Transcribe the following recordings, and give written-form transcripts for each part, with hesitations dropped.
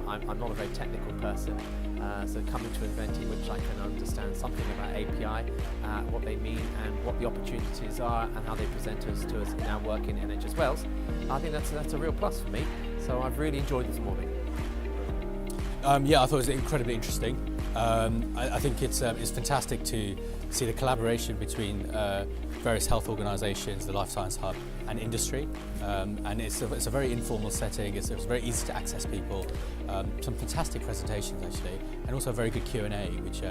I'm not a very technical person, so coming to an event in which I can understand something about API, what they mean and what the opportunities are and how they present to us in our work in NHS Wales, I think that's a real plus for me. So I've really enjoyed this morning. Yeah, I thought it was incredibly interesting. I think it's fantastic to see the collaboration between various health organisations, the Life Science Hub and industry, and it's a very informal setting. It's very easy to access people. Some fantastic presentations actually, and also a very good Q&A, which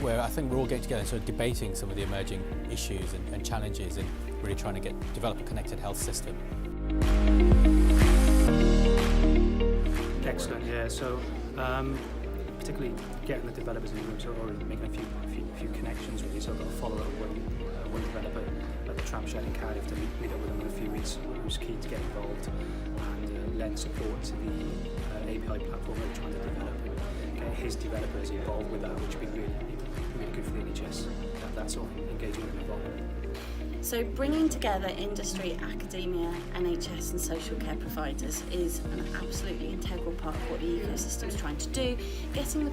where I think we're all getting together and sort of debating some of the emerging issues and challenges and really trying to develop a connected health system. Excellent, yeah. So particularly getting the developers in the room, so already making a few connections really. So I've got a follow-up with one developer at the tram shed in Cardiff to meet up with them in a few weeks, who's keen to get involved and lend support to the API platform that we're trying to develop and get his developers involved with that, which would be really good for the NHS, that sort of engagement and involvement. So bringing together industry, academia, NHS and social care providers is an absolutely integral part of what the ecosystem is trying to do. Getting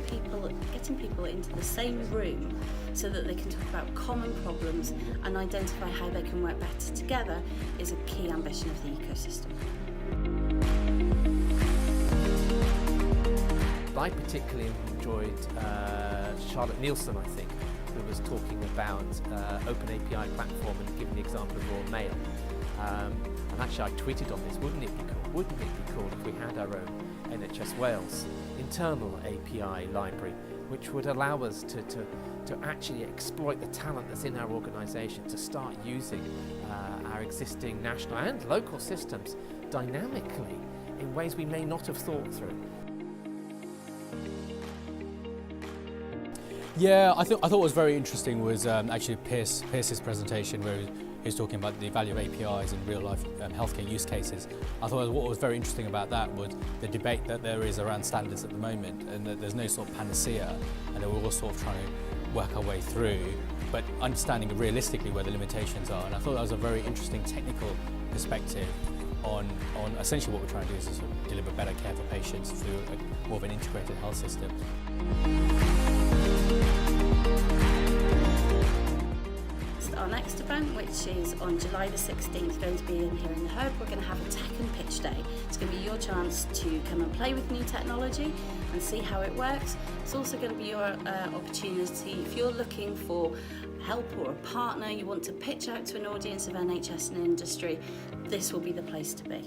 people into the same room so that they can talk about common problems and identify how they can work better together is a key ambition of the ecosystem. I particularly enjoyed Charlotte Nielsen, I think, who was talking about open API platform and giving the example of Royal Mail. And actually I tweeted on this, wouldn't it be cool? Wouldn't it be cool if we had our own NHS Wales internal API library, which would allow us to actually exploit the talent that's in our organisation, to start using our existing national and local systems dynamically in ways we may not have thought through. Yeah, I thought what was very interesting was actually Pierce's presentation, where he was talking about the value of APIs in real life healthcare use cases. I thought what was very interesting about that was the debate that there is around standards at the moment, and that there's no sort of panacea, and that we're all sort of trying to work our way through, but understanding realistically where the limitations are. And I thought that was a very interesting technical perspective on essentially what we're trying to do is to sort of deliver better care for patients through more of an integrated health system. Our next event, which is on July the 16th, going to be in here in the Hub. We're going to have a tech and pitch day. It's going to be your chance to come and play with new technology and see how it works. It's also going to be your opportunity, if you're looking for help or a partner, you want to pitch out to an audience of NHS and industry, this will be the place to be.